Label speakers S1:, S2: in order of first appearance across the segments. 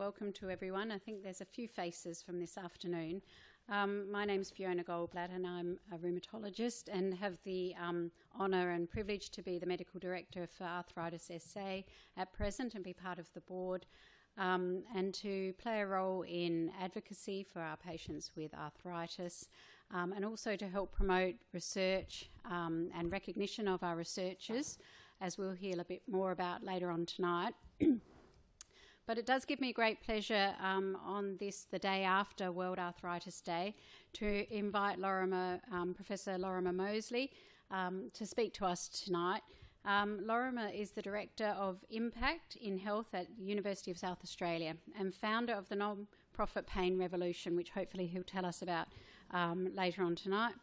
S1: welcome to everyone. I think there's a few faces from this afternoon. My name's Fiona Goldblatt and I'm a rheumatologist and have the honour and privilege to be the Medical Director for Arthritis SA at present and be part of the board and to play a role in advocacy for our patients with arthritis and also to help promote research and recognition of our researchers, as we'll hear a bit more about later on tonight. But it does give me great pleasure on this, the day after World Arthritis Day, to invite Professor Lorimer Mosely to speak to us tonight. Lorimer is the Director of Impact in Health at the University of South Australia and founder of the non-profit Pain Revolution, which hopefully he'll tell us about later on tonight.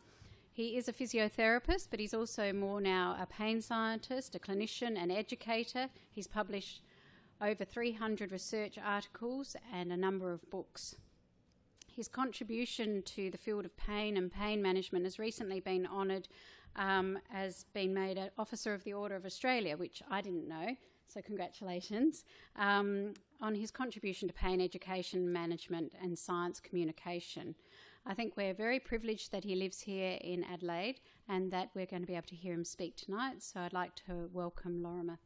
S1: He is a physiotherapist, but he's also more now a pain scientist, a clinician, an educator. He's published over 300 research articles and a number of books. His contribution to the field of pain and pain management has recently been honoured as being made an Officer of the Order of Australia, which I didn't know, so congratulations, on his contribution to pain education, management and science communication. I think we're very privileged that he lives here in Adelaide and that we're going to be able to hear him speak tonight, so I'd like to welcome Lorimer.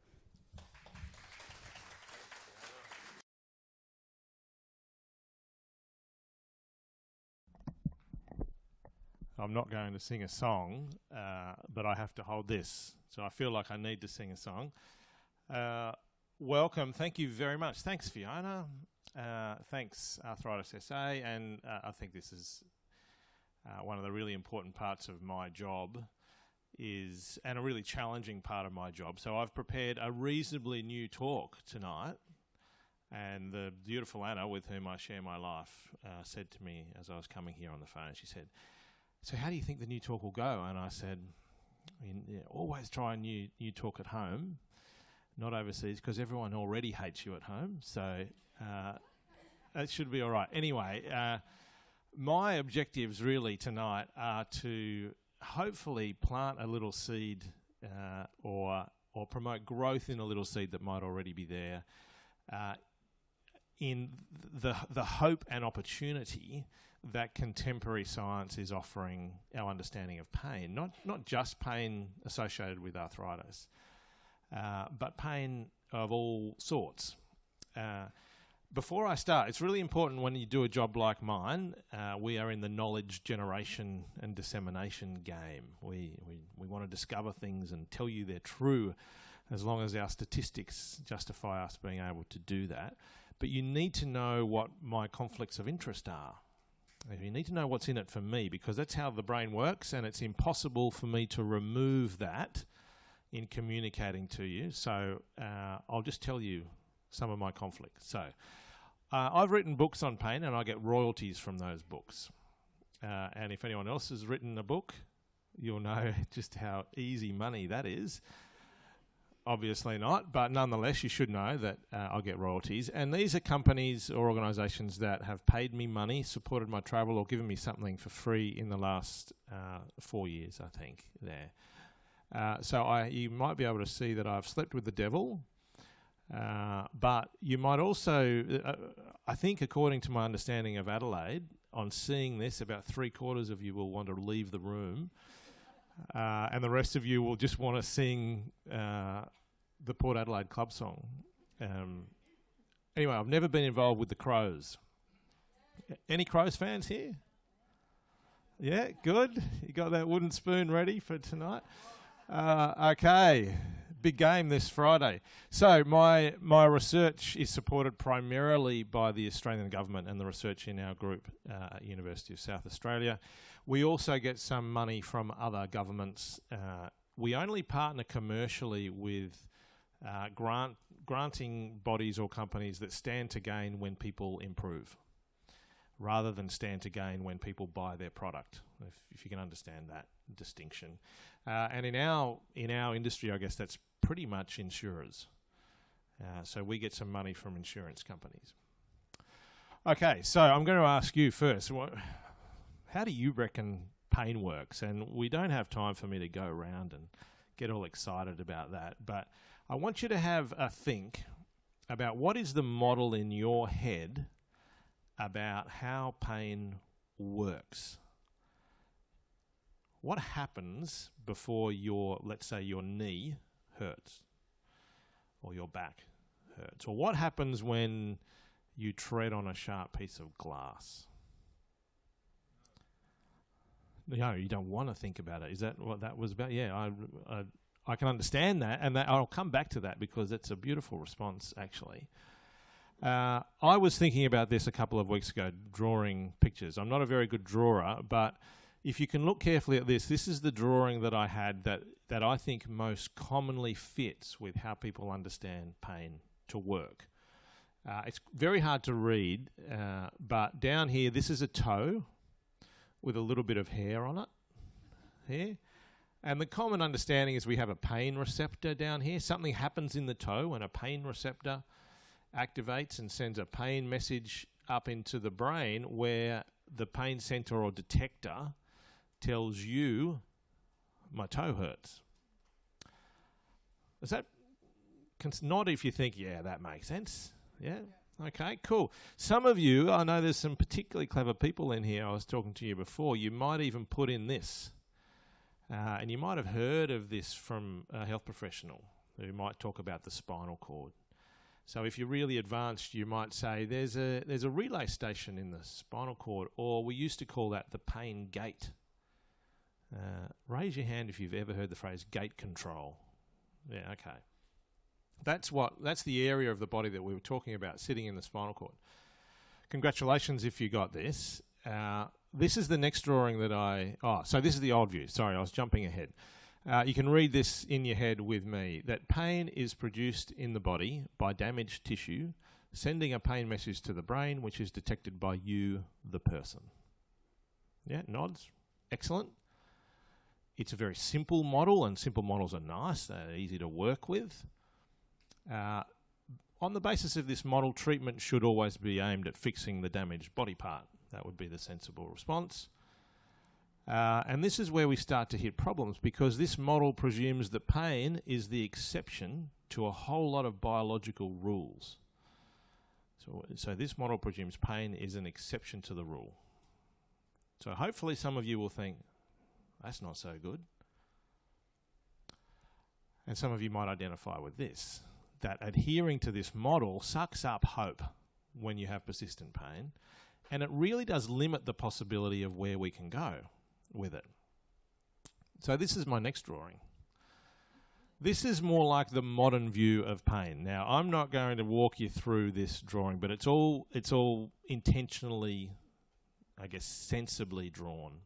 S2: I'm not going to sing a song, but I have to hold this. So I feel like I need to sing a song. Welcome. Thank you very much. Thanks, Fiona. Thanks, Arthritis SA. And I think this is one of the really important parts of my job and a really challenging part of my job. So I've prepared a reasonably new talk tonight. And the beautiful Anna, with whom I share my life, said to me as I was coming here on the phone, she said, "So how do you think the new talk will go?" And I said, always try a new talk at home, not overseas, because everyone already hates you at home. So it should be all right. Anyway, my objectives really tonight are to hopefully plant a little seed or promote growth in a little seed that might already be there in the hope and opportunity that contemporary science is offering our understanding of pain, not just pain associated with arthritis, but pain of all sorts. Before I start, it's really important when you do a job like mine, we are in the knowledge generation and dissemination game. We want to discover things and tell you they're true as long as our statistics justify us being able to do that. But you need to know what my conflicts of interest are. You need to know what's in it for me, because that's how the brain works, and it's impossible for me to remove that in communicating to you. So I'll just tell you some of my conflicts. So I've written books on pain, and I get royalties from those books. And if anyone else has written a book, you'll know just how easy money that is. Obviously not, but nonetheless, you should know that I'll get royalties. And these are companies or organisations that have paid me money, supported my travel, or given me something for free in the last 4 years, I think, there. So you might be able to see that I've slept with the devil, but you might also, I think according to my understanding of Adelaide, on seeing this, about 3/4 of you will want to leave the room. And the rest of you will just want to sing the Port Adelaide Club song. Anyway, I've never been involved with the Crows. Any Crows fans here? Yeah, good. You got that wooden spoon ready for tonight? Okay, big game this Friday. So my research is supported primarily by the Australian government and the research in our group at University of South Australia. We also get some money from other governments. We only partner commercially with granting bodies or companies that stand to gain when people improve, rather than stand to gain when people buy their product, if you can understand that distinction. And in our industry, I guess that's pretty much insurers. So we get some money from insurance companies. Okay, so I'm going to ask you first, how do you reckon pain works? And we don't have time for me to go around and get all excited about that, but I want you to have a think about what is the model in your head about how pain works. What happens before let's say your knee hurts or your back hurts? Or what happens when you tread on a sharp piece of glass? No, you don't want to think about it. Is that what that was about? Yeah, I can understand that, and I'll come back to that because it's a beautiful response, actually. I was thinking about this a couple of weeks ago, drawing pictures. I'm not a very good drawer, but if you can look carefully at this is the drawing that I had that I think most commonly fits with how people understand pain to work. It's very hard to read, but down here, this is a toe with a little bit of hair on it here. And the common understanding is we have a pain receptor down here. Something happens in the toe when a pain receptor activates and sends a pain message up into the brain where the pain center or detector tells you, my toe hurts. Is that nod if you think, yeah, that makes sense? Yeah? Okay, cool. Some of you, I know there's some particularly clever people in here. I was talking to you before. You might even put in this. And you might have heard of this from a health professional who might talk about the spinal cord. So if you're really advanced, you might say there's a relay station in the spinal cord, or we used to call that the pain gate. Raise your hand if you've ever heard the phrase gate control. Yeah, okay. That's the area of the body that we were talking about, sitting in the spinal cord. Congratulations if you got this. This is the next drawing that so this is the old view. Sorry, I was jumping ahead. You can read this in your head with me, that pain is produced in the body by damaged tissue, sending a pain message to the brain, which is detected by you, the person. Yeah, nods. Excellent. It's a very simple model, and simple models are nice. They're easy to work with. On the basis of this model, treatment should always be aimed at fixing the damaged body part. That would be the sensible response. And this is where we start to hit problems, because this model presumes that pain is the exception to a whole lot of biological rules. So this model presumes pain is an exception to the rule. So hopefully some of you will think, that's not so good. And some of you might identify with this, that adhering to this model sucks up hope when you have persistent pain, and it really does limit the possibility of where we can go with it. So this is my next drawing. This is more like the modern view of pain. Now, I'm not going to walk you through this drawing, but it's all intentionally, I guess, sensibly drawn.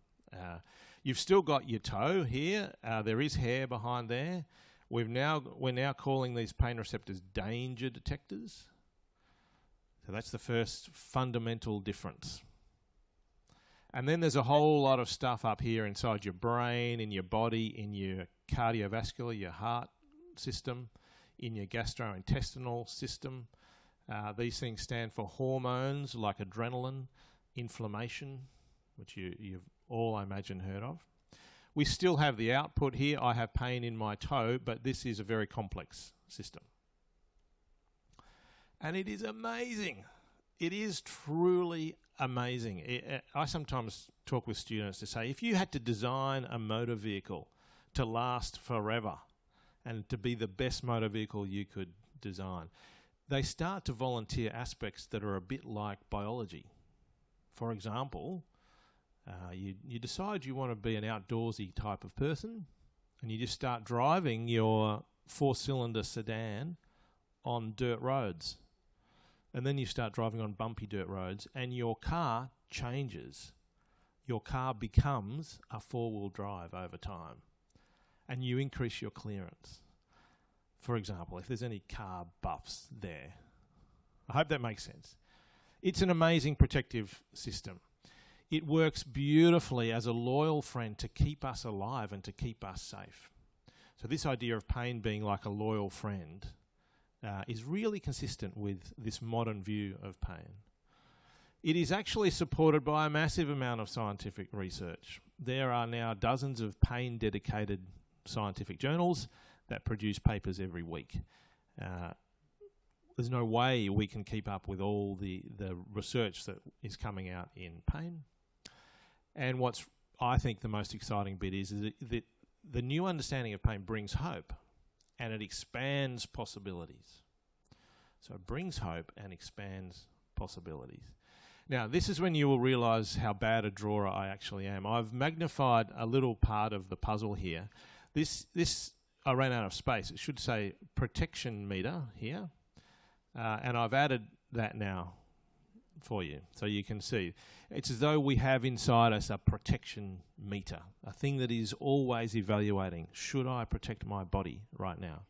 S2: You've still got your toe here. There is hair behind there. We're now calling these pain receptors danger detectors. So that's the first fundamental difference. And then there's a whole lot of stuff up here inside your brain, in your body, in your cardiovascular, your heart system, in your gastrointestinal system. These things stand for hormones like adrenaline, inflammation, which you've all, I imagine, heard of. We still have the output here. I have pain in my toe, but this is a very complex system. And it is amazing. It is truly amazing. I sometimes talk with students to say, if you had to design a motor vehicle to last forever and to be the best motor vehicle you could design, they start to volunteer aspects that are a bit like biology. For example, you decide you want to be an outdoorsy type of person, and you just start driving your 4-cylinder sedan on dirt roads. And then you start driving on bumpy dirt roads, and your car changes. Your car becomes a 4-wheel drive over time, and you increase your clearance. For example, if there's any car buffs there. I hope that makes sense. It's an amazing protective system. It works beautifully as a loyal friend to keep us alive and to keep us safe. So this idea of pain being like a loyal friend is really consistent with this modern view of pain. It is actually supported by a massive amount of scientific research. There are now dozens of pain-dedicated scientific journals that produce papers every week. there's no way we can keep up with all the research that is coming out in pain. And what's, I think, the most exciting bit is that the new understanding of pain brings hope, and it expands possibilities. So it brings hope and expands possibilities. Now, this is when you will realise how bad a drawer I actually am. I've magnified a little part of the puzzle here. This I ran out of space. It should say protection meter here, and I've added that now for you, so you can see. It's as though we have inside us a protection meter, a thing that is always evaluating, should I protect my body right now?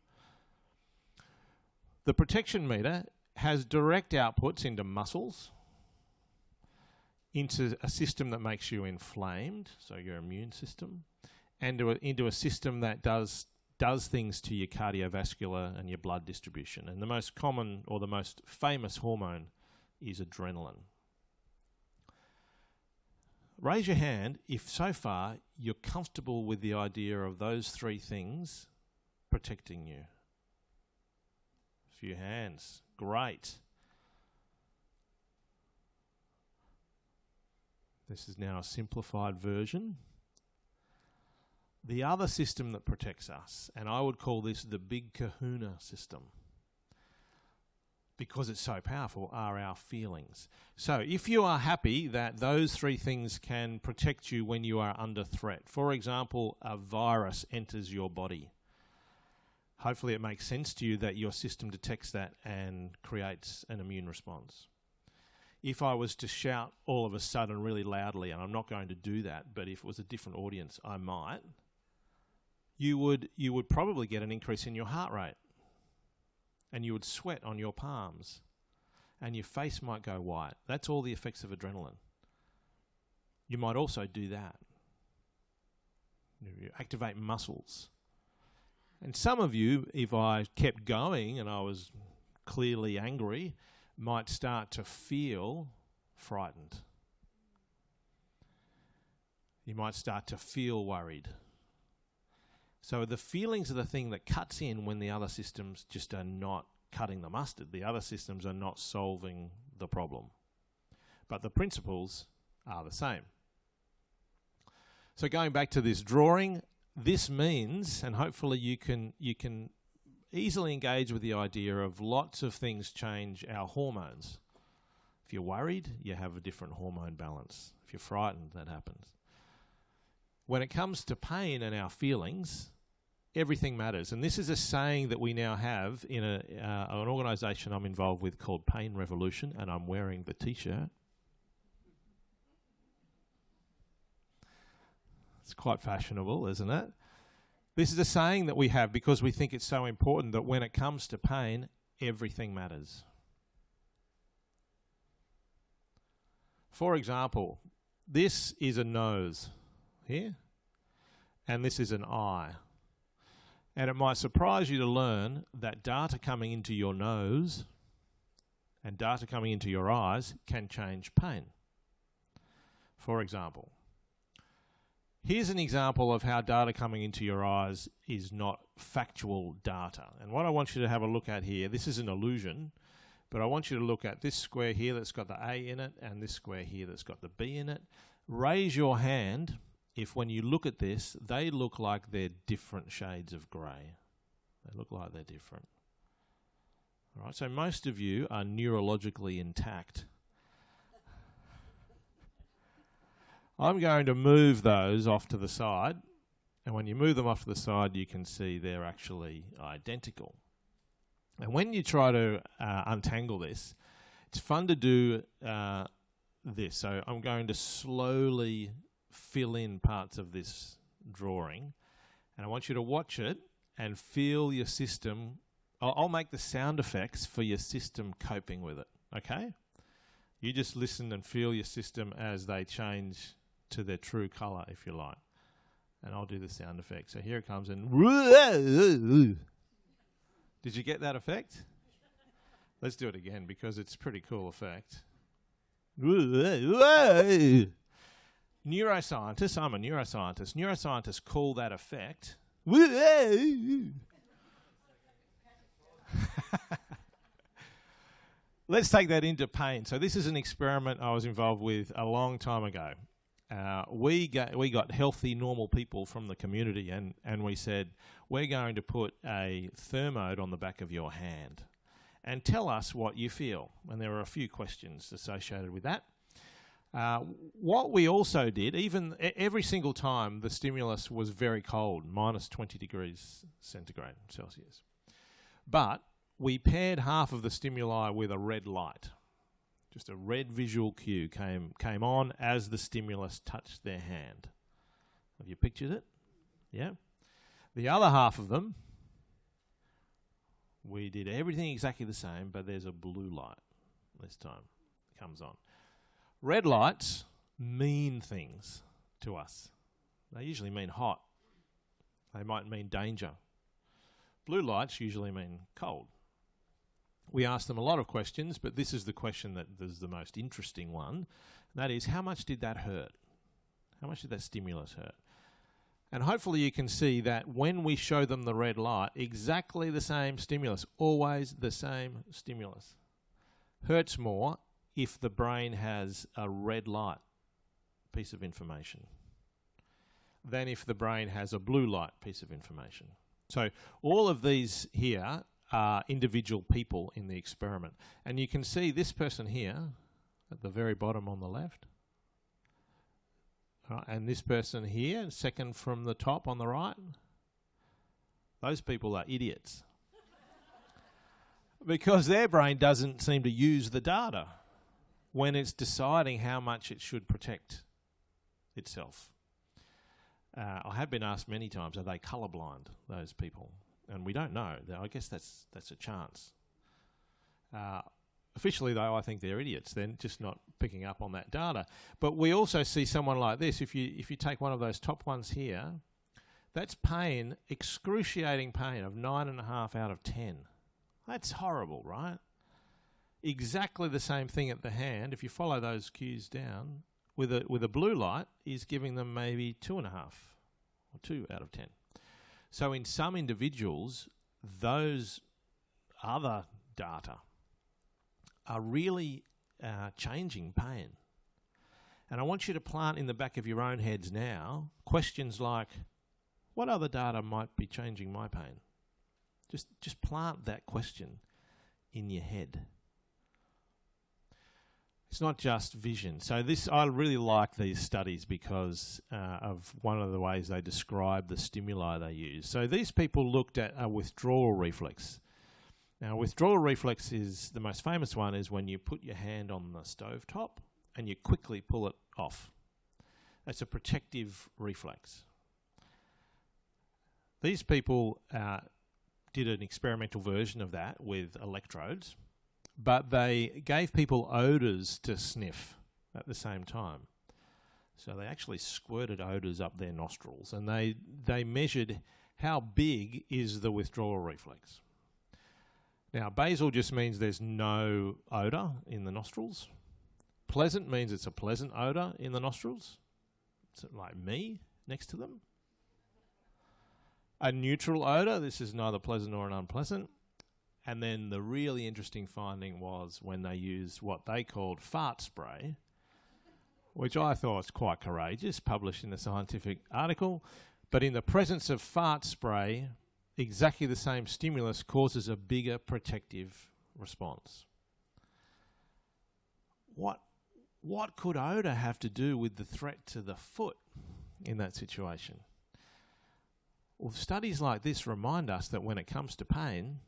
S2: The protection meter has direct outputs into muscles, into a system that makes you inflamed, so your immune system, and into a system that does things to your cardiovascular and your blood distribution. And the most common or the most famous hormone is adrenaline. Raise your hand if so far you're comfortable with the idea of those three things protecting you. A few hands. Great. This is now a simplified version. The other system that protects us, and I would call this the big kahuna system, because it's so powerful, are our feelings. So if you are happy that those three things can protect you when you are under threat, for example, a virus enters your body, hopefully it makes sense to you that your system detects that and creates an immune response. If I was to shout all of a sudden really loudly, and I'm not going to do that, but if it was a different audience, I might, you would probably get an increase in your heart rate, and you would sweat on your palms, and your face might go white. That's all the effects of adrenaline. You might also do that. You activate muscles. And some of you, if I kept going and I was clearly angry, might start to feel frightened. You might start to feel worried. So the feelings are the thing that cuts in when the other systems just are not cutting the mustard. The other systems are not solving the problem. But the principles are the same. So going back to this drawing, this means, and hopefully you can easily engage with the idea of lots of things change our hormones. If you're worried, you have a different hormone balance. If you're frightened, that happens. When it comes to pain and our feelings, everything matters. And this is a saying that we now have in an organisation I'm involved with called Pain Revolution, and I'm wearing the T-shirt. It's quite fashionable, isn't it? This is a saying that we have because we think it's so important that when it comes to pain, everything matters. For example, this is a nose here, and this is an eye. And it might surprise you to learn that data coming into your nose and data coming into your eyes can change pain. For example, here's an example of how data coming into your eyes is not factual data. And what I want you to have a look at here, this is an illusion, but I want you to look at this square here that's got the A in it and this square here that's got the B in it. Raise your hand if when you look at this, they look like they're different shades of grey. They look like they're different. All right, so most of you are neurologically intact. I'm going to move those off to the side, and when you move them off to the side, you can see they're actually identical. And when you try to untangle this, it's fun to do this. So I'm going to slowly fill in parts of this drawing, and I want you to watch it and feel your system. I'll make the sound effects for your system coping with it, okay? You just listen and feel your system as they change to their true colour, if you like. And I'll do the sound effect. So here it comes in. Did you get that effect? Let's do it again because it's a pretty cool effect. Neuroscientists, I'm a neuroscientist. Neuroscientists call that effect let's take that into pain. So this is an experiment I was involved with a long time ago. We got healthy, normal people from the community, and we said, we're going to put a thermode on the back of your hand and tell us what you feel. And there were a few questions associated with that. What we also did, every single time, the stimulus was very cold, minus 20 degrees centigrade, Celsius. But we paired half of the stimuli with a red light. Just a red visual cue came on as the stimulus touched their hand. Have you pictured it? Yeah. The other half of them, we did everything exactly the same, but there's a blue light this time. It comes on. Red lights mean things to us. They usually mean hot. They might mean danger. Blue lights usually mean cold. We asked them a lot of questions, but this is the question that is the most interesting one. And that is, how much did that hurt? How much did that stimulus hurt? And hopefully you can see that when we show them the red light, exactly the same stimulus, always the same stimulus, hurts more if the brain has a red light piece of information than if the brain has a blue light piece of information. So all of these here are individual people in the experiment. And you can see this person here at the very bottom on the left, and this person here, second from the top on the right. Those people are idiots because their brain doesn't seem to use the data when it's deciding how much it should protect itself. I have been asked many times, are they colourblind, those people? And we don't know. I guess that's a chance. Officially, though, I think they're idiots. They're just not picking up on that data. But we also see someone like this. If you take one of those top ones here, that's pain, excruciating pain of 9.5 out of 10. That's horrible, right? Exactly the same thing at the hand. If you follow those cues down, with a blue light, is giving them maybe 2.5 or 2 out of 10. So in some individuals, those other data are really changing pain. And I want you to plant in the back of your own heads now questions like, what other data might be changing my pain? Just plant that question in your head. It's not just vision. So I really like these studies because of one of the ways they describe the stimuli they use. So these people looked at a withdrawal reflex. Now, withdrawal reflex is the most famous one is when you put your hand on the stovetop and you quickly pull it off. That's a protective reflex. These people did an experimental version of that with electrodes, but they gave people odours to sniff at the same time. So they actually squirted odours up their nostrils, and they measured how big is the withdrawal reflex. Now, basal just means there's no odour in the nostrils. Pleasant means it's a pleasant odour in the nostrils. It's like me next to them. A neutral odour, this is neither pleasant nor unpleasant. And then the really interesting finding was when they used what they called fart spray, which I thought was quite courageous, published in a scientific article. But in the presence of fart spray, exactly the same stimulus causes a bigger protective response. What could odour have to do with the threat to the foot in that situation? Well, studies like this remind us that when it comes to pain,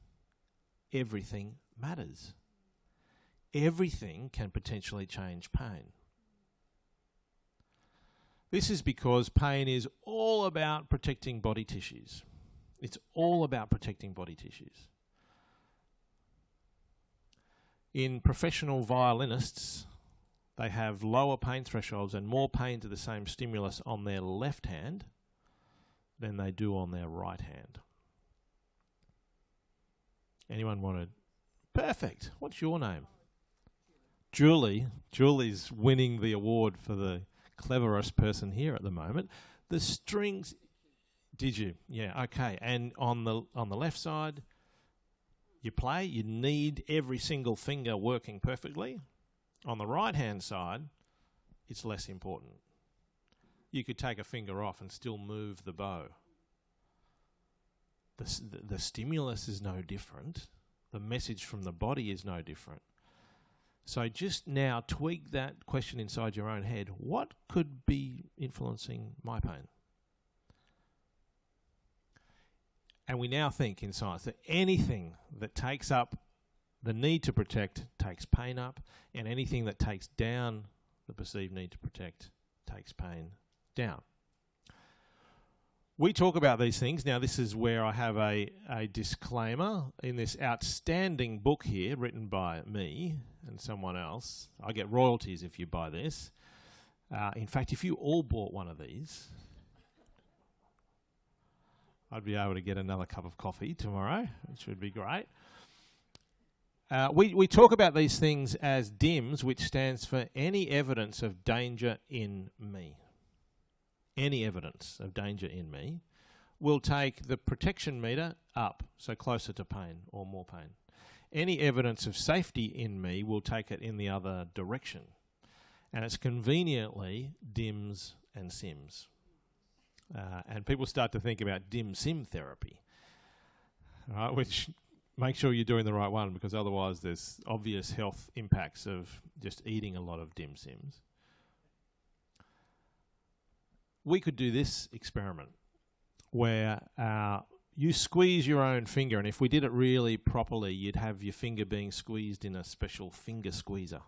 S2: everything matters. Everything can potentially change pain. This is because pain is all about protecting body tissues. It's all about protecting body tissues. In professional violinists, they have lower pain thresholds and more pain to the same stimulus on their left hand than they do on their right hand. Anyone want to? Perfect. What's your name? Julie. Julie's winning the award for the cleverest person here at the moment. The strings. Did you? Yeah. Okay. And on the left side, you play, you need every single finger working perfectly. On the right-hand side, it's less important. You could take a finger off and still move the bow. The stimulus is no different. The message from the body is no different. So just now tweak that question inside your own head. What could be influencing my pain? And we now think in science that anything that takes up the need to protect takes pain up, and anything that takes down the perceived need to protect takes pain down. We talk about these things. Now, this is where I have a disclaimer in this outstanding book here written by me and someone else. I get royalties if you buy this. In fact, if you all bought one of these, I'd be able to get another cup of coffee tomorrow, which would be great. We talk about these things as DIMS, which stands for any evidence of danger in me. Any evidence of danger in me will take the protection meter up, so closer to pain or more pain. Any evidence of safety in me will take it in the other direction. And it's conveniently DIMS and SIMS. And people start to think about dim-sim therapy, right, which make sure you're doing the right one, because otherwise there's obvious health impacts of just eating a lot of dim-sims. We could do this experiment where you squeeze your own finger, and if we did it really properly, you'd have your finger being squeezed in a special finger squeezer,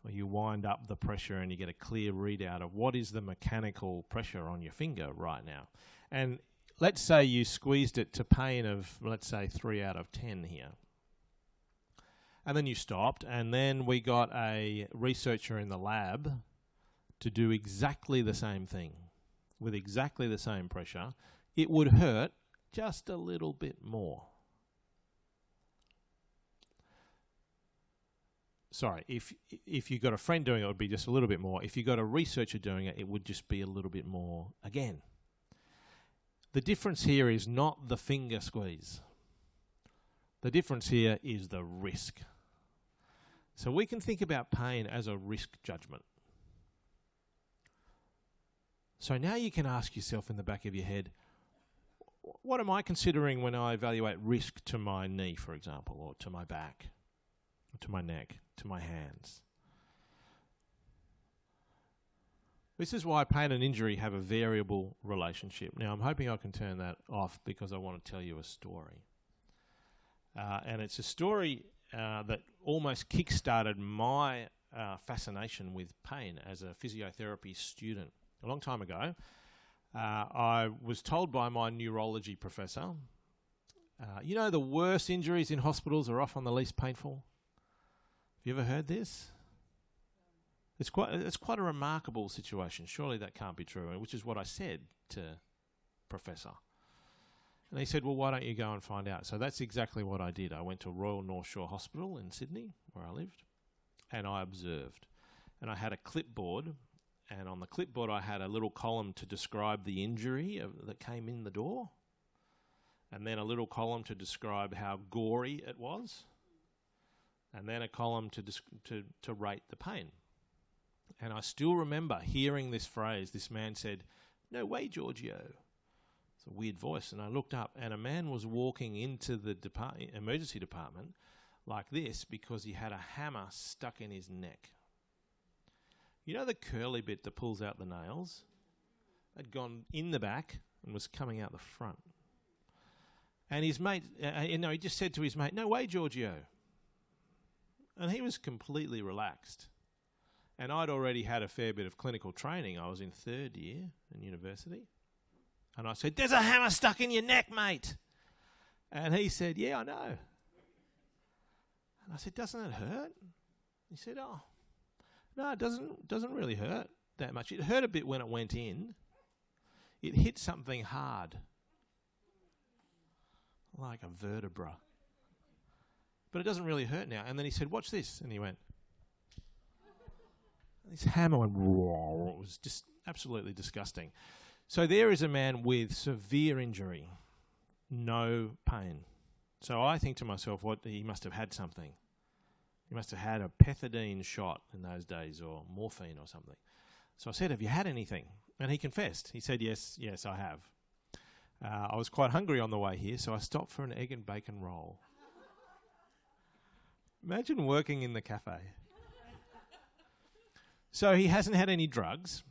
S2: where you wind up the pressure and you get a clear readout of what is the mechanical pressure on your finger right now. And let's say you squeezed it to pain of, let's say, 3 out of 10 here. And then you stopped, and then we got a researcher in the lab to do exactly the same thing with exactly the same pressure. It would hurt just a little bit more. Sorry, if you got a friend doing it, it would be just a little bit more. If you got a researcher doing it, it would just be a little bit more again. The difference here is not the finger squeeze. The difference here is the risk. So we can think about pain as a risk judgment. So now you can ask yourself in the back of your head, what am I considering when I evaluate risk to my knee, for example, or to my back, or to my neck, to my hands? This is why pain and injury have a variable relationship. Now, I'm hoping I can turn that off because I want to tell you a story. And it's a story that almost kick-started my fascination with pain as a physiotherapy student. A long time ago, I was told by my neurology professor, you know, the worst injuries in hospitals are often the least painful. Have you ever heard this? It's quite a remarkable situation. Surely that can't be true, which is what I said to Professor. And he said, well, why don't you go and find out? So that's exactly what I did. I went to Royal North Shore Hospital in Sydney, where I lived, and I observed. And I had a clipboard, and on the clipboard I had a little column to describe the injury that came in the door, and then a little column to describe how gory it was, and then a column to rate the pain. And I still remember hearing this phrase. This man said, "No way, Giorgio." It's a weird voice. And I looked up, and a man was walking into the emergency department like this because he had a hammer stuck in his neck. You know the curly bit that pulls out the nails? Had gone in the back and was coming out the front. And his mate, he just said to his mate, "No way, Giorgio." And he was completely relaxed. And I'd already had a fair bit of clinical training. I was in 3rd year in university. And I said, "There's a hammer stuck in your neck, mate." And he said, "Yeah, I know." And I said, "Doesn't it hurt?" He said, "Oh, no, it doesn't really hurt that much. It hurt a bit when it went in. It hit something hard, like a vertebra. But it doesn't really hurt now." And then he said, "Watch this." And he went, this hammer went, it was just absolutely disgusting. So there is a man with severe injury, no pain. So I think to myself, he must have had something. He must have had a pethidine shot in those days, or morphine or something. So I said, have you had anything? And he confessed. He said, yes, I have. I was quite hungry on the way here, so I stopped for an egg and bacon roll. Imagine working in the cafe. So he hasn't had any drugs.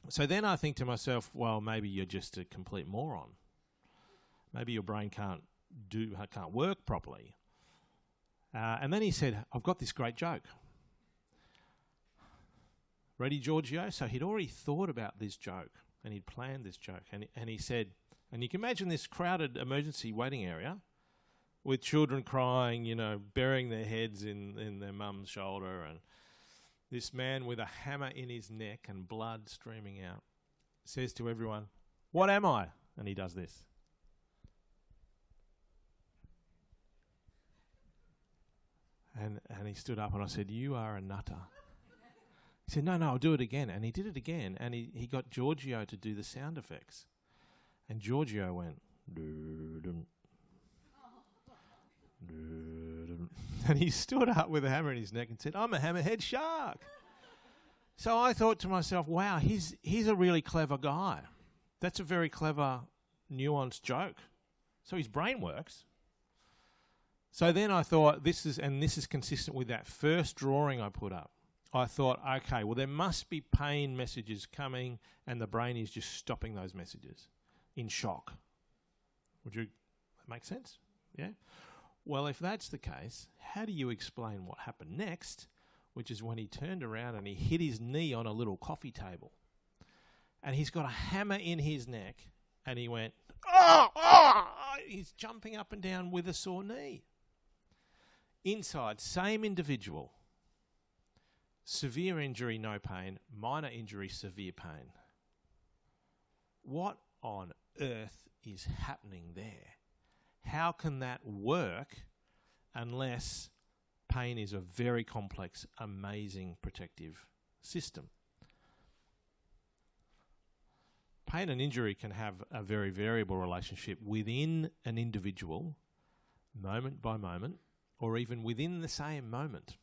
S2: So then I think to myself, well, maybe you're just a complete moron. Maybe your brain can't work properly. And then he said, I've got this great joke. Ready, Giorgio? So he'd already thought about this joke, and he'd planned this joke. And he said, and you can imagine this crowded emergency waiting area with children crying, burying their heads in their mum's shoulder, and this man with a hammer in his neck and blood streaming out says to everyone, what am I? And he does this. And he stood up, and I said, you are a nutter. He said, no, I'll do it again. And he did it again, and he got Giorgio to do the sound effects. And Giorgio went, doo-dum, doo-dum. And he stood up with a hammer in his neck and said, I'm a hammerhead shark. So I thought to myself, wow, he's a really clever guy. That's a very clever, nuanced joke. So his brain works. So then I thought, this is consistent with that first drawing I put up. I thought, okay, well, there must be pain messages coming, and the brain is just stopping those messages in shock. That make sense? Yeah? Well, if that's the case, how do you explain what happened next, which is when he turned around and he hit his knee on a little coffee table, and he's got a hammer in his neck, and he went, he's jumping up and down with a sore knee. Inside, same individual. Severe injury, no pain. Minor injury, severe pain. What on earth is happening there? How can that work unless pain is a very complex, amazing protective system? Pain and injury can have a very variable relationship within an individual, moment by moment, or even within the same moment.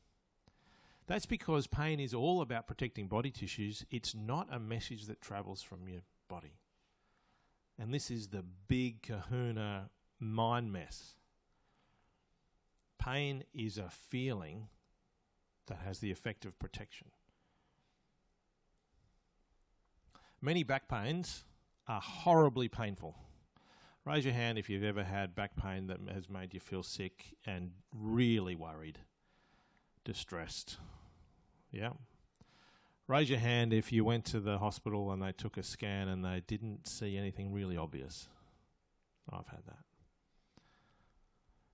S2: That's because pain is all about protecting body tissues. It's not a message that travels from your body. And this is the big kahuna mind mess. Pain is a feeling that has the effect of protection. Many back pains are horribly painful. Raise your hand if you've ever had back pain that has made you feel sick and really worried, distressed. Yeah. Raise your hand if you went to the hospital and they took a scan and they didn't see anything really obvious. I've had that.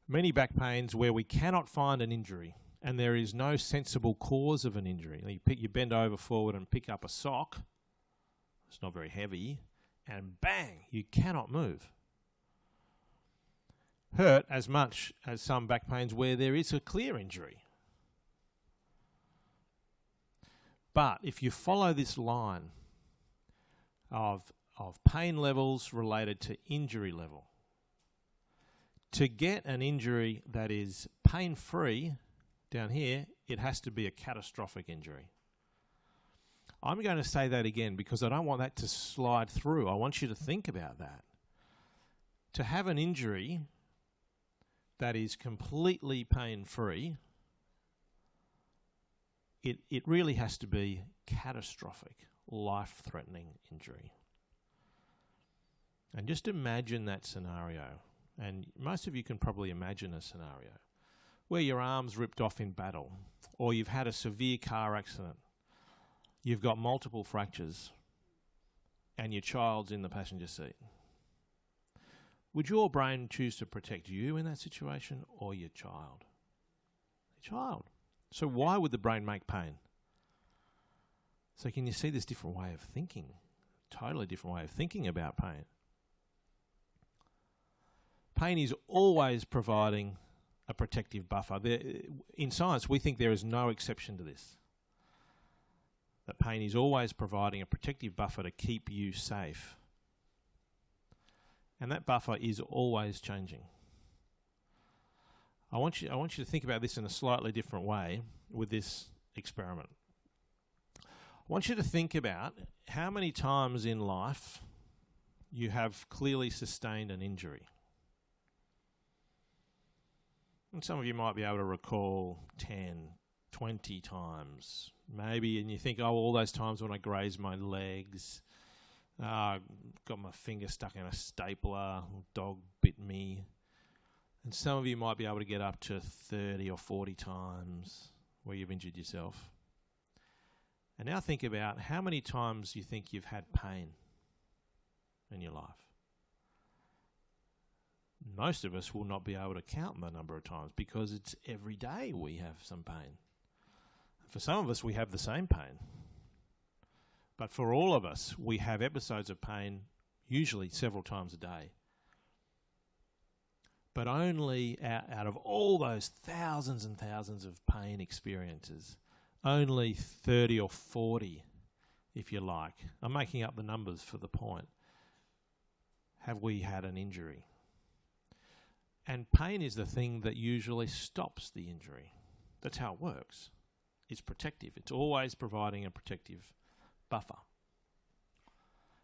S2: Many back pains where we cannot find an injury and there is no sensible cause of an injury. You bend over forward and pick up a sock. It's not very heavy. And bang, you cannot move. Hurt as much as some back pains where there is a clear injury. But if you follow this line of pain levels related to injury level, to get an injury that is pain-free down here, it has to be a catastrophic injury. I'm going to say that again because I don't want that to slide through. I want you to think about that. To have an injury that is completely pain-free, it really has to be catastrophic, life-threatening injury. And just imagine that scenario. And most of you can probably imagine a scenario where your arm's ripped off in battle, or you've had a severe car accident, you've got multiple fractures, and your child's in the passenger seat. Would your brain choose to protect you in that situation or your child? Your child. So why would the brain make pain? So can you see this different way of thinking? Totally different way of thinking about pain. Pain is always providing a protective buffer. In science, we think there is no exception to this. That pain is always providing a protective buffer to keep you safe. And that buffer is always changing. I want you to think about this in a slightly different way with this experiment. I want you to think about how many times in life you have clearly sustained an injury. And some of you might be able to recall 10, 20 times, maybe, and you think, oh, all those times when I grazed my legs, got my finger stuck in a stapler, dog bit me. And some of you might be able to get up to 30 or 40 times where you've injured yourself. And now think about how many times you think you've had pain in your life. Most of us will not be able to count the number of times because it's every day we have some pain. For some of us, we have the same pain. But for all of us, we have episodes of pain usually several times a day. But only out of all those thousands and thousands of pain experiences, only 30 or 40, if you like, I'm making up the numbers for the point, have we had an injury. And pain is the thing that usually stops the injury. That's how it works. It's protective. It's always providing a protective buffer.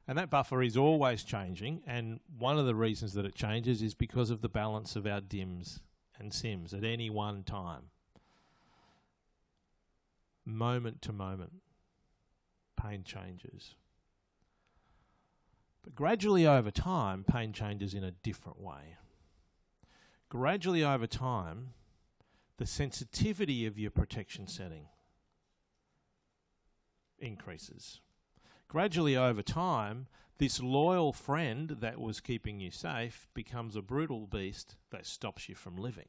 S2: And that buffer is always changing, and one of the reasons that it changes is because of the balance of our DIMS and SIMS at any one time. Moment to moment, pain changes. But gradually over time, pain changes in a different way. Gradually over time, the sensitivity of your protection setting increases. Gradually over time, this loyal friend that was keeping you safe becomes a brutal beast that stops you from living.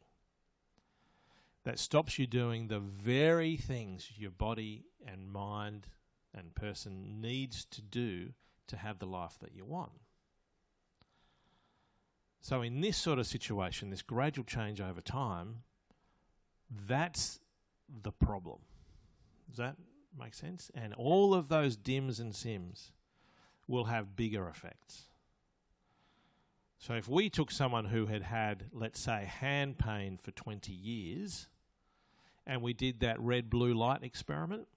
S2: That stops you doing the very things your body and mind and person needs to do to have the life that you want. So in this sort of situation, this gradual change over time, that's the problem. Does that make sense? And all of those DIMS and SIMS will have bigger effects. So if we took someone who had had, let's say, hand pain for 20 years, and we did that red-blue light experiment,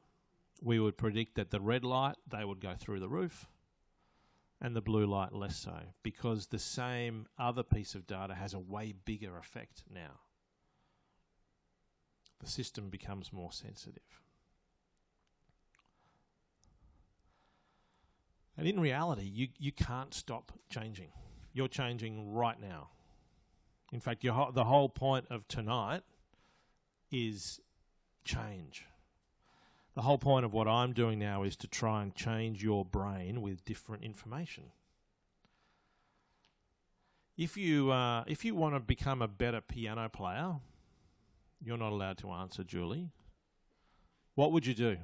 S2: we would predict that the red light, they would go through the roof, and the blue light less so, because the same other piece of data has a way bigger effect now. The system becomes more sensitive. And in reality, you can't stop changing. You're changing right now. In fact, the whole point of tonight is change. The whole point of what I'm doing now is to try and change your brain with different information. If you want to become a better piano player, you're not allowed to answer, Julie. What would you do?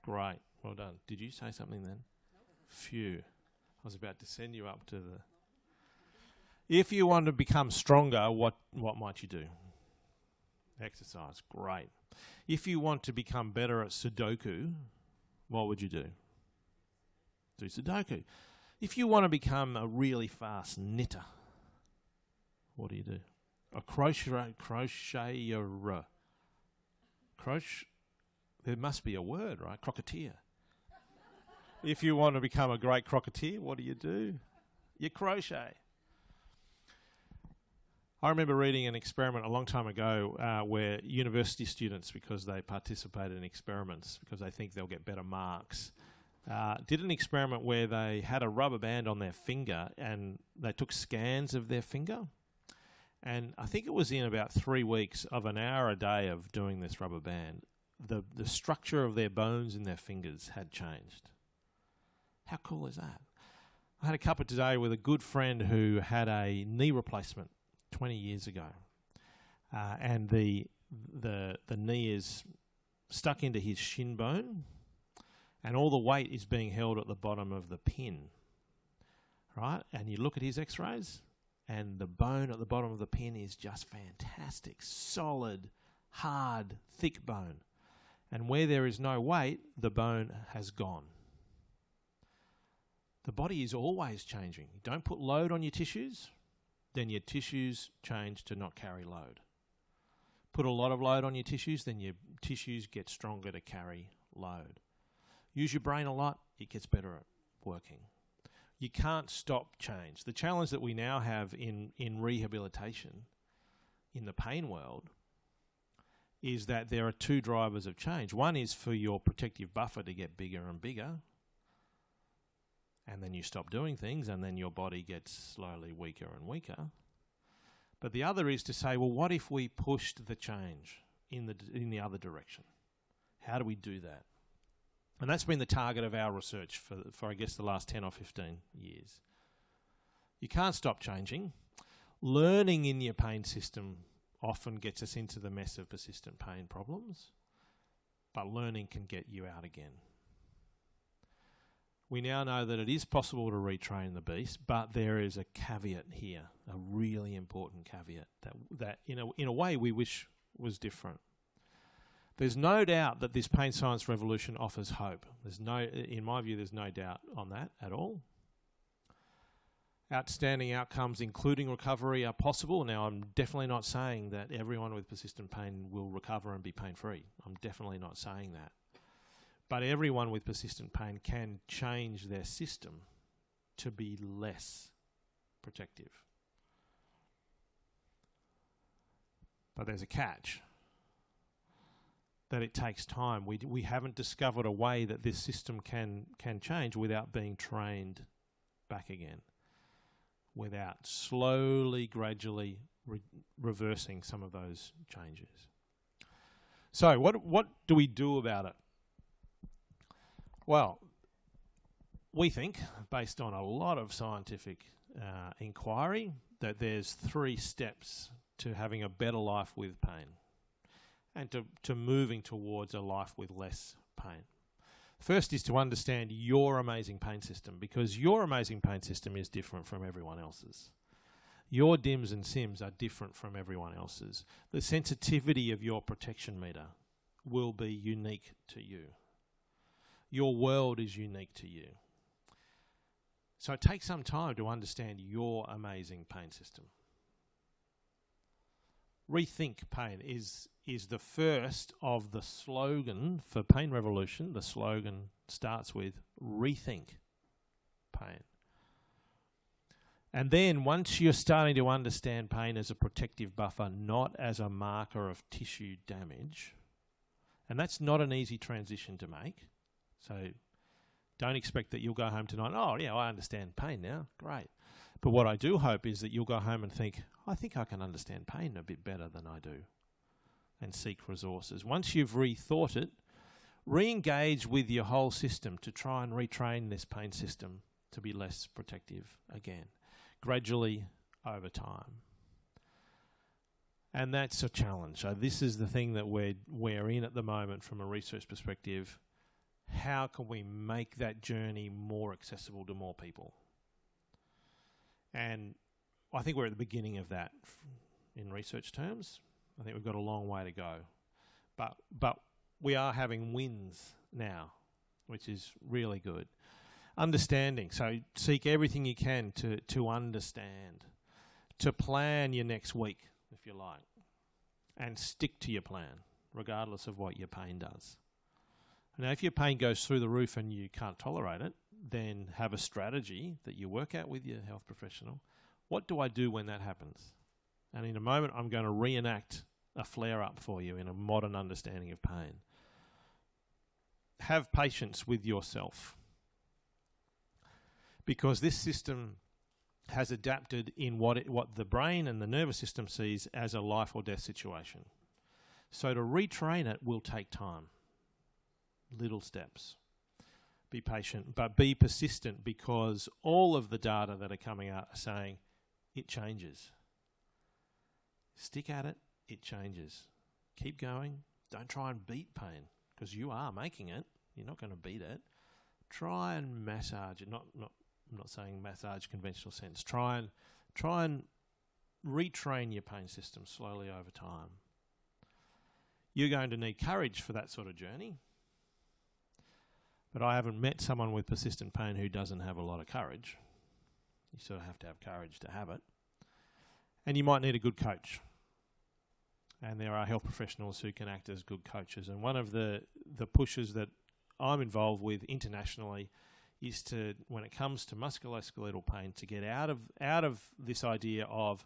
S2: Great. Well done. Did you say something then? Phew. I was about to send you up to the... If you want to become stronger, what might you do? Exercise. Great. If you want to become better at Sudoku, what would you do? Do Sudoku. If you want to become a really fast knitter, what do you do? A crocheter. There must be a word, right? Crocketeer. If you want to become a great crocketeer, what do? You crochet. I remember reading an experiment a long time ago where university students, because they participated in experiments, because they think they'll get better marks, did an experiment where they had a rubber band on their finger and they took scans of their finger. And I think it was in about 3 weeks of an hour a day of doing this rubber band, the structure of their bones in their fingers had changed. How cool is that? I had a cuppa today with a good friend who had a knee replacement 20 years ago. And the knee is stuck into his shin bone, and all the weight is being held at the bottom of the pin. Right? And you look at his x-rays, and the bone at the bottom of the pin is just fantastic. Solid, hard, thick bone. And where there is no weight, the bone has gone. The body is always changing. Don't put load on your tissues, then your tissues change to not carry load. Put a lot of load on your tissues, then your tissues get stronger to carry load. Use your brain a lot, it gets better at working. You can't stop change. The challenge that we now have in rehabilitation in the pain world is that there are two drivers of change. One is for your protective buffer to get bigger and bigger, and then you stop doing things, and then your body gets slowly weaker and weaker. But the other is to say, well, what if we pushed the change in the other direction? How do we do that? And that's been the target of our research for I guess, the last 10 or 15 years. You can't stop changing. Learning in your pain system often gets us into the mess of persistent pain problems, but learning can get you out again. We now know that it is possible to retrain the beast, but there is a caveat here, a really important caveat that in a way we wish was different. There's no doubt that this pain science revolution offers hope. In my view, there's no doubt on that at all. Outstanding outcomes, including recovery, are possible. Now, I'm definitely not saying that everyone with persistent pain will recover and be pain-free. I'm definitely not saying that. But everyone with persistent pain can change their system to be less protective. But there's a catch. That it takes time. We haven't discovered a way that this system can change without being trained back again, without slowly, gradually reversing some of those changes. So what do we do about it? Well, we think, based on a lot of scientific inquiry, that there's 3 steps to having a better life with pain and to moving towards a life with less pain. First is to understand your amazing pain system, because your amazing pain system is different from everyone else's. Your DIMS and SIMS are different from everyone else's. The sensitivity of your protection meter will be unique to you. Your world is unique to you. So it takes some time to understand your amazing pain system. Rethink pain is the first of the slogan for Pain Revolution. The slogan starts with rethink pain. And then once you're starting to understand pain as a protective buffer, not as a marker of tissue damage, and that's not an easy transition to make. So don't expect that you'll go home tonight, oh yeah, I understand pain now, great. But what I do hope is that you'll go home and think, I think I can understand pain a bit better than I do, and seek resources. Once you've rethought it, re-engage with your whole system to try and retrain this pain system to be less protective again, gradually over time. And that's a challenge. So this is the thing that we're in at the moment from a research perspective. How can we make that journey more accessible to more people? And I think we're at the beginning of that in research terms. I think we've got a long way to go. But we are having wins now, which is really good. Understanding. So seek everything you can to understand, to plan your next week, if you like, and stick to your plan, regardless of what your pain does. Now, if your pain goes through the roof and you can't tolerate it, then have a strategy that you work out with your health professional. What do I do when that happens? And in a moment, I'm going to reenact a flare-up for you in a modern understanding of pain. Have patience with yourself, because this system has adapted in what the brain and the nervous system sees as a life or death situation. So to retrain it will take time. Little steps. Be patient, but be persistent, because all of the data that are coming out are saying it changes. Stick at it, it changes. Keep going. Don't try and beat pain, because you are making it. You're not going to beat it. Try and massage it. I'm not saying massage conventional sense. Try and retrain your pain system slowly over time. You're going to need courage for that sort of journey. But I haven't met someone with persistent pain who doesn't have a lot of courage. You sort of have to have courage to have it. And you might need a good coach. And there are health professionals who can act as good coaches. And one of the pushes that I'm involved with internationally is to, when it comes to musculoskeletal pain, to get out of this idea of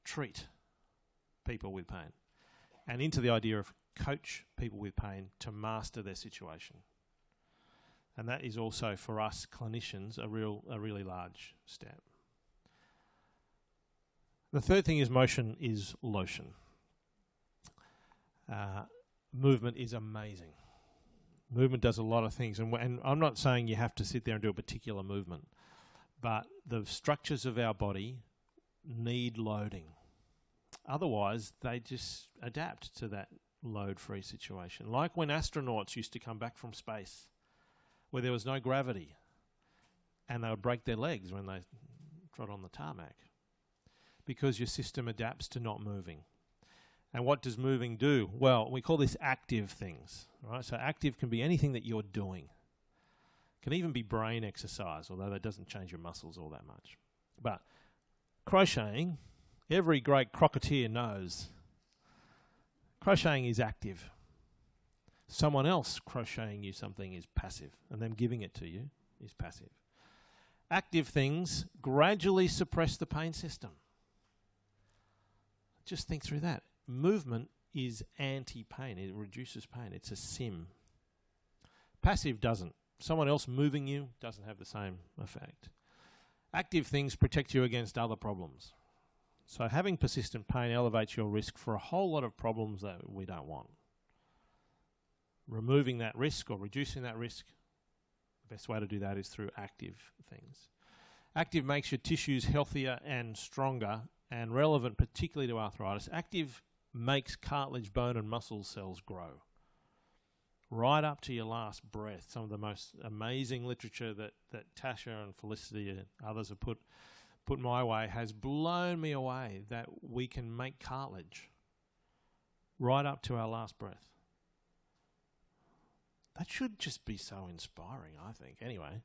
S2: treat people with pain and into the idea of coach people with pain to master their situation. And that is also, for us clinicians, a really large step. The third thing is motion is lotion. Movement is amazing. Movement does a lot of things. And I'm not saying you have to sit there and do a particular movement, but the structures of our body need loading. Otherwise, they just adapt to that load-free situation. Like when astronauts used to come back from space, where there was no gravity, and they would break their legs when they trod on the tarmac, because your system adapts to not moving. And what does moving do? Well, we call this active things, right? So active can be anything that you're doing. It can even be brain exercise, although that doesn't change your muscles all that much. But crocheting, every great crocketeer knows, crocheting is active. Someone else crocheting you something is passive, and them giving it to you is passive. Active things gradually suppress the pain system. Just think through that. Movement is anti-pain. It reduces pain. It's a sim. Passive doesn't. Someone else moving you doesn't have the same effect. Active things protect you against other problems. So having persistent pain elevates your risk for a whole lot of problems that we don't want. Removing that risk or reducing that risk, the best way to do that is through active things. Active makes your tissues healthier and stronger and relevant particularly to arthritis. Active makes cartilage, bone and muscle cells grow right up to your last breath. Some of the most amazing literature that Tasha and Felicity and others have put my way has blown me away, that we can make cartilage right up to our last breath. That should just be so inspiring, I think. Anyway,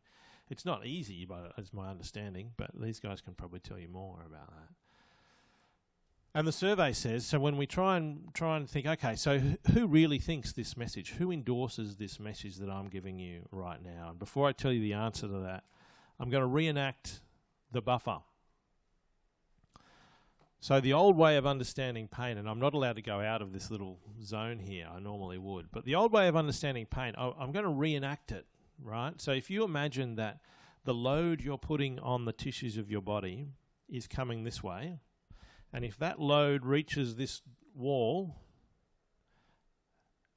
S2: it's not easy, but it's my understanding, but these guys can probably tell you more about that. And the survey says, so when we try and think, okay, so who really thinks this message? Who endorses this message that I'm giving you right now? And before I tell you the answer to that, I'm going to reenact the buffer. So the old way of understanding pain, and I'm not allowed to go out of this little zone here, I normally would, but the old way of understanding pain, I'm going to reenact it, right? So if you imagine that the load you're putting on the tissues of your body is coming this way, and if that load reaches this wall,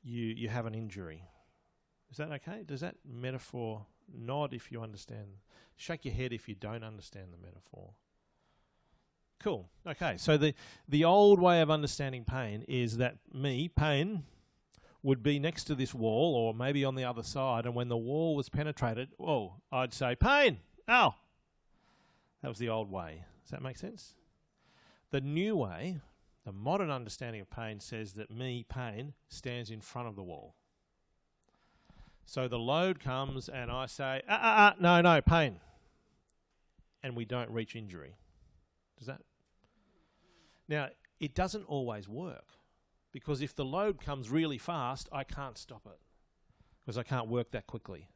S2: you have an injury. Is that okay? Does that metaphor nod if you understand? Shake your head if you don't understand the metaphor. Cool. Okay, so the old way of understanding pain is that pain would be next to this wall or maybe on the other side, and when the wall was penetrated, I'd say, pain! Ow! That was the old way. Does that make sense? The new way, the modern understanding of pain, says that pain, stands in front of the wall. So the load comes and I say, no, pain. And we don't reach injury. Does that? Now, it doesn't always work, because if the load comes really fast, I can't stop it, because I can't work that quickly.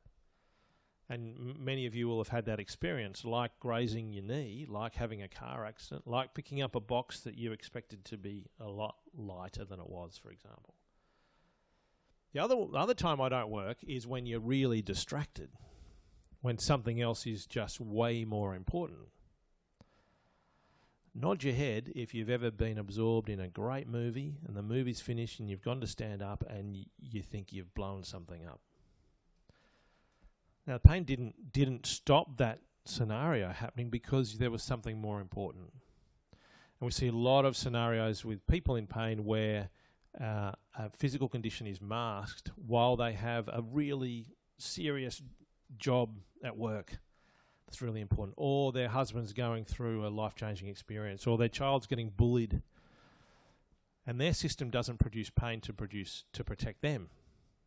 S2: And many of you will have had that experience, like grazing your knee, like having a car accident, like picking up a box that you expected to be a lot lighter than it was, for example. The other time I don't work is when you're really distracted, when something else is just way more important. Nod your head if you've ever been absorbed in a great movie and the movie's finished and you've gone to stand up and you think you've blown something up. Now, pain didn't stop that scenario happening because there was something more important. And we see a lot of scenarios with people in pain where a physical condition is masked while they have a really serious job at work that's really important, or their husband's going through a life-changing experience, or their child's getting bullied, and their system doesn't produce pain to protect them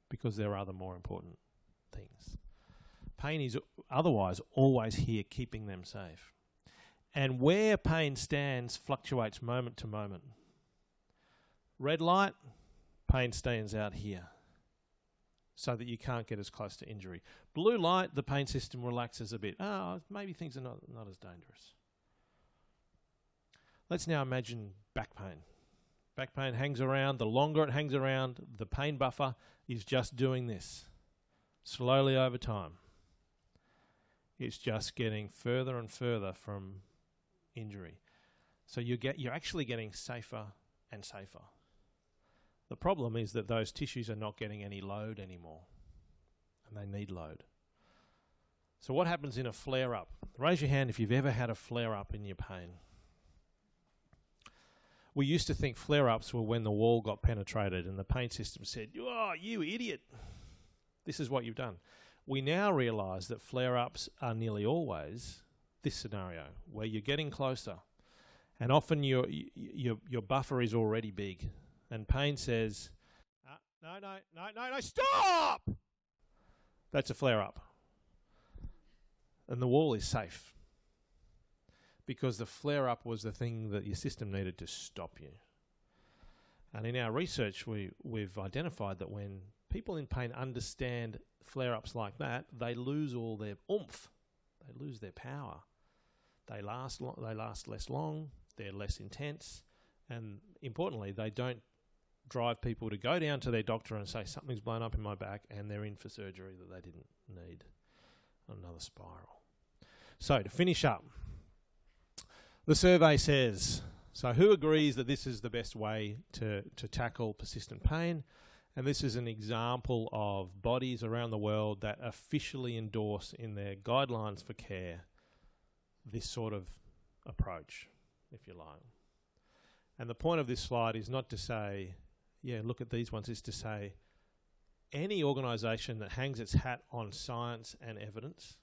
S2: because there are other more important things. Pain is otherwise always here keeping them safe. And where pain stands fluctuates moment to moment. Red light, pain stands out here, so that you can't get as close to injury. Blue light, the pain system relaxes a bit. Oh, maybe things are not as dangerous. Let's now imagine back pain. Back pain hangs around. The longer it hangs around, the pain buffer is just doing this, slowly over time. It's just getting further and further from injury. So you're actually getting safer and safer. The problem is that those tissues are not getting any load anymore, and they need load. So what happens in a flare-up? Raise your hand if you've ever had a flare-up in your pain. We used to think flare-ups were when the wall got penetrated and the pain system said, "Oh, you idiot, this is what you've done." We now realise that flare-ups are nearly always this scenario, where you're getting closer, and often your buffer is already big, and pain says, no, stop! That's a flare-up. And the wall is safe, because the flare-up was the thing that your system needed to stop you. And in our research, we've identified that when people in pain understand flare-ups like that, they lose all their oomph. They lose their power. They last less long, they're less intense, and importantly, they don't drive people to go down to their doctor and say, something's blown up in my back, and they're in for surgery that they didn't need. Another spiral. So, to finish up, the survey says, so who agrees that this is the best way to tackle persistent pain? And this is an example of bodies around the world that officially endorse in their guidelines for care this sort of approach, if you like. And the point of this slide is not to say, yeah, look at these ones, is to say any organisation that hangs its hat on science and evidence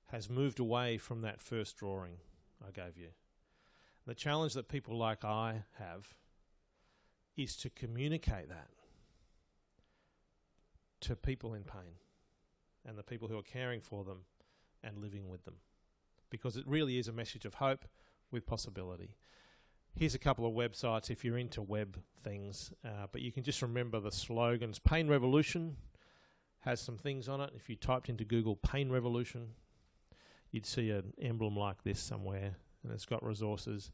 S2: has moved away from that first drawing I gave you. The challenge that people like I have is to communicate that to people in pain and the people who are caring for them and living with them, because it really is a message of hope with possibility. Here's a couple of websites if you're into web things, but you can just remember the slogans. Pain Revolution has some things on it. If you typed into Google Pain Revolution, you'd see an emblem like this somewhere, and it's got resources.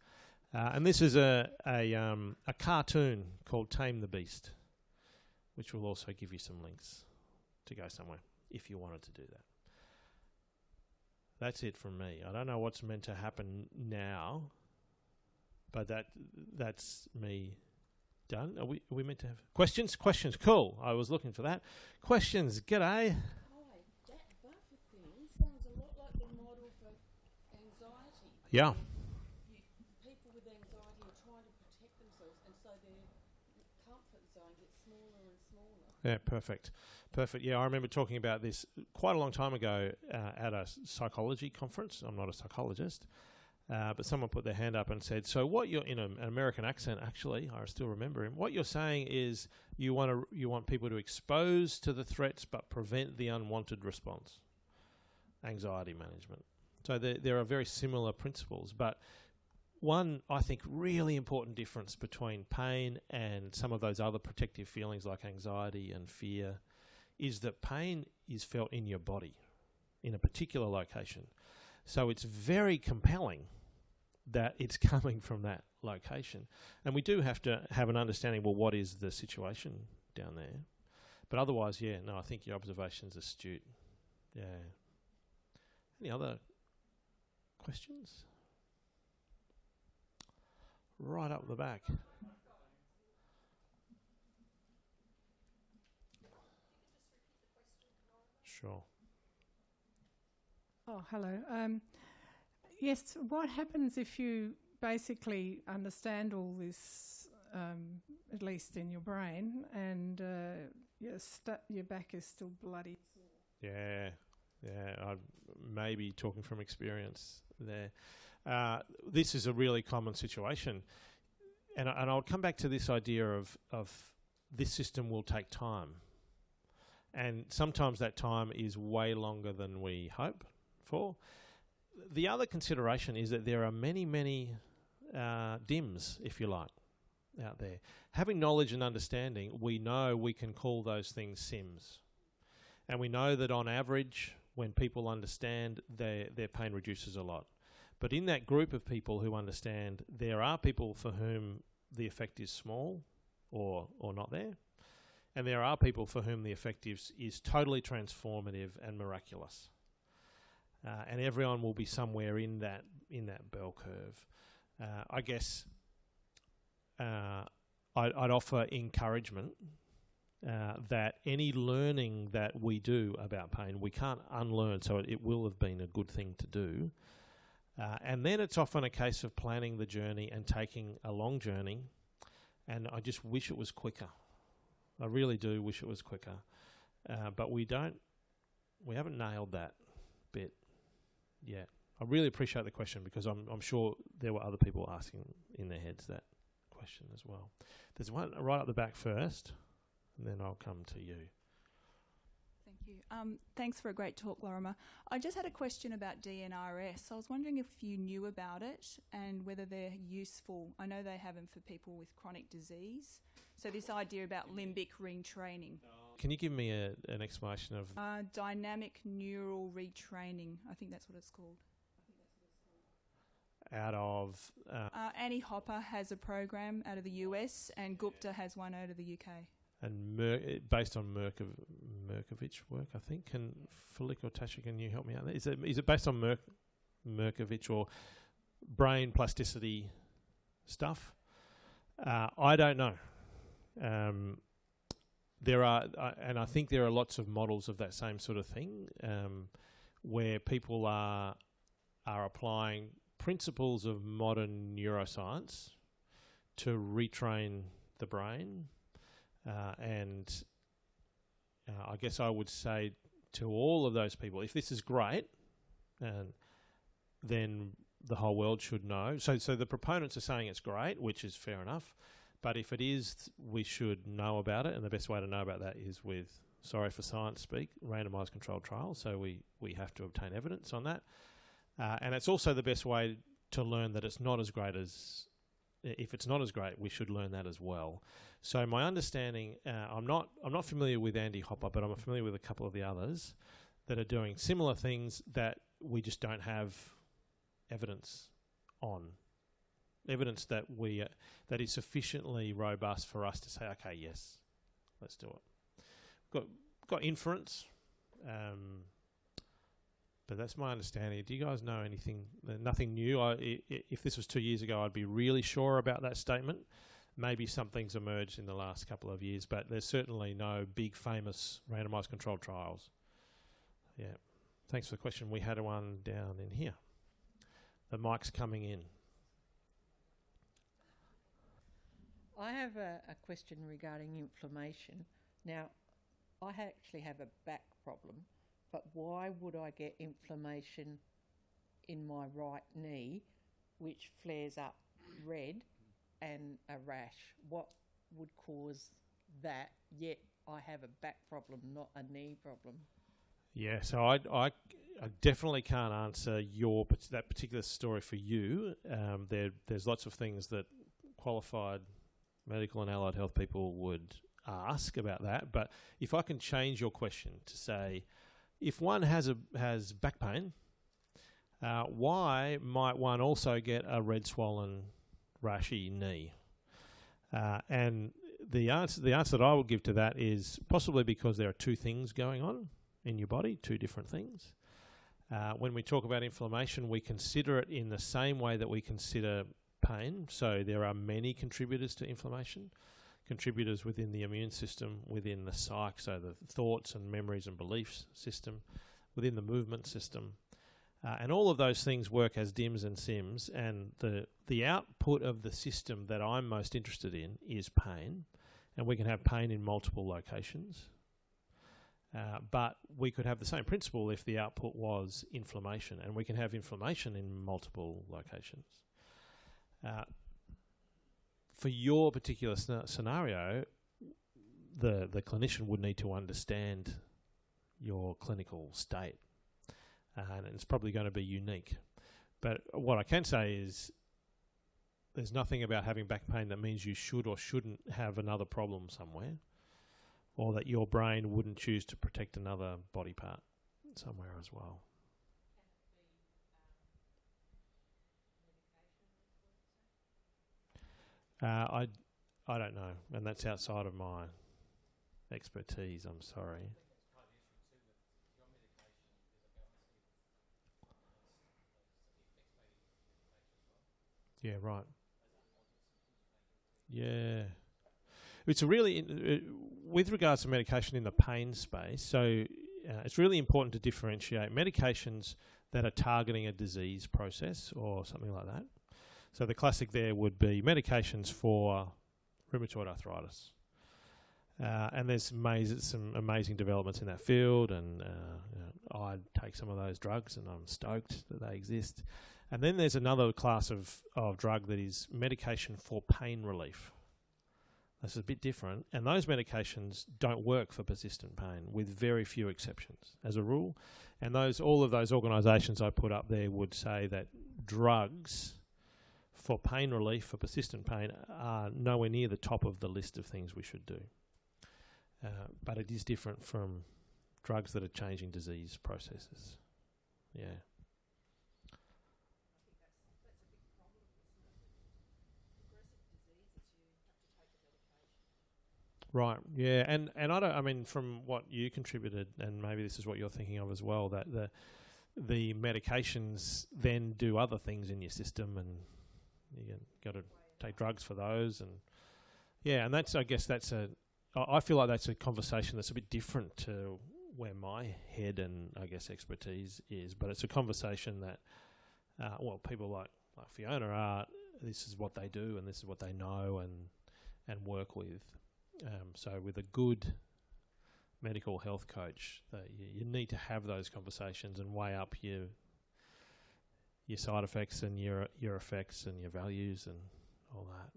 S2: And this is a cartoon called Tame the Beast, which will also give you some links to go somewhere if you wanted to do that. That's it from me. I don't know what's meant to happen now, but that's me done. Are we meant to have questions? Questions, cool. I was looking for that. Questions, g'day.
S3: Hi, that buffer thing sounds a lot like the model for anxiety.
S2: Yeah.
S3: People with anxiety are trying to protect themselves, and so their comfort zone gets smaller and smaller.
S2: Yeah, perfect. Yeah, I remember talking about this quite a long time ago at a psychology conference. I'm not a psychologist. But someone put their hand up and said, so what you're, in an American accent, actually, I still remember him, what you're saying is you want people to expose to the threats but prevent the unwanted response. Anxiety management. So there are very similar principles, but one, I think, really important difference between pain and some of those other protective feelings like anxiety and fear is that pain is felt in your body, in a particular location. So it's very compelling that it's coming from that location. And we do have to have an understanding, well, what is the situation down there? But otherwise, yeah, no, I think your observation's astute. Yeah. Any other questions? Right up the back. Sure.
S4: Oh, hello. Yes, what happens if you basically understand all this, at least in your brain, and your back is still bloody?
S2: Yeah, I may be talking from experience there. This is a really common situation, and I'll come back to this idea of this system will take time, and sometimes that time is way longer than we hope for. the other consideration is that there are many, many DIMs, if you like, out there. Having knowledge and understanding, we know we can call those things SIMs. And we know that on average, when people understand, their pain reduces a lot. But in that group of people who understand, there are people for whom the effect is small or not there. And there are people for whom the effect is totally transformative and miraculous. And everyone will be somewhere in that bell curve. I guess I'd offer encouragement that any learning that we do about pain, we can't unlearn, so it will have been a good thing to do. And then it's often a case of planning the journey and taking a long journey, and I just wish it was quicker. I really do wish it was quicker. But we haven't nailed that bit yet. I really appreciate the question, because I'm sure there were other people asking in their heads that question as well. There's one right up the back first, and then I'll come to you.
S5: Thank you. Thanks for a great talk, Lorimer. I just had a question about DNRS. I was wondering if you knew about it and whether they're useful. I know they have them for people with chronic disease. So this idea about limbic retraining.
S2: Can you give me an explanation of...
S5: dynamic neural retraining. I think that's what it's called.
S2: Out of...
S5: Annie Hopper has a program out of the US, and Gupta has one out of the UK.
S2: And based on Merkovich work, I think. Falik or Tasha, can you help me out there? Is it based on Merkovich or brain plasticity stuff? I don't know. There are, and I think there are lots of models of that same sort of thing, where people are applying principles of modern neuroscience to retrain the brain. And I guess I would say to all of those people, if this is great, then the whole world should know. So the proponents are saying it's great, which is fair enough. But if it is, we should know about it. And the best way to know about that is with, sorry for science speak, randomised controlled trials. So we have to obtain evidence on that. And it's also the best way to learn that it's not as great as... If it's not as great, we should learn that as well. So my understanding, I'm not familiar with Andy Hopper, but I'm familiar with a couple of the others that are doing similar things that we just don't have evidence on. Evidence that that is sufficiently robust for us to say, okay, yes, let's do it. Got inference, but that's my understanding. Do you guys know anything? Nothing new. If this was 2 years ago, I'd be really sure about that statement. Maybe something's emerged in the last couple of years, but there's certainly no big famous randomised controlled trials. Yeah. Thanks for the question. We had one down in here. The mic's coming in.
S6: I have a question regarding inflammation. Now, I actually have a back problem, but why would I get inflammation in my right knee, which flares up red and a rash? What would cause that? Yet I have a back problem, not a knee problem.
S2: Yeah, so I definitely can't answer that particular story for you. There's lots of things that qualified medical and allied health people would ask about that. But if I can change your question to say, if one has back pain, why might one also get a red, swollen, rashy knee? And the answer that I would give to that is possibly because there are two things going on in your body, two different things. When we talk about inflammation, we consider it in the same way that we consider pain. So there are many contributors to inflammation, contributors within the immune system, within the psyche, so the thoughts and memories and beliefs system, within the movement system. And all of those things work as DIMs and SIMs, and the output of the system that I'm most interested in is pain, and we can have pain in multiple locations. But we could have the same principle if the output was inflammation, and we can have inflammation in multiple locations. For your particular scenario, the clinician would need to understand your clinical state, and it's probably going to be unique But what I can say is there's nothing about having back pain that means you should or shouldn't have another problem somewhere, or that your brain wouldn't choose to protect another body part somewhere as well. I don't know, and that's outside of my expertise, I'm sorry. Yeah, right. Yeah. It's a really, with regards to medication in the pain space, so it's really important to differentiate medications that are targeting a disease process or something like that. So the classic there would be medications for rheumatoid arthritis. And there's some amazing developments in that field, and I take some of those drugs and I'm stoked that they exist. And then there's another class of drug that is medication for pain relief. This is a bit different, and those medications don't work for persistent pain, with very few exceptions as a rule. And all of those organisations I put up there would say that drugs for pain relief, for persistent pain, are nowhere near the top of the list of things we should do. But it is different from drugs that are changing disease processes. Yeah. Right, yeah, and I mean, from what you contributed, and maybe this is what you're thinking of as well, that the medications then do other things in your system, and you got to take drugs for those, and yeah, and I guess I feel like that's a conversation that's a bit different to where my head and I guess expertise is, but it's a conversation that, people like Fiona are. This is what they do, and this is what they know, and work with. So with a good medical health coach, you need to have those conversations and weigh up your side effects and your effects and your values and all that.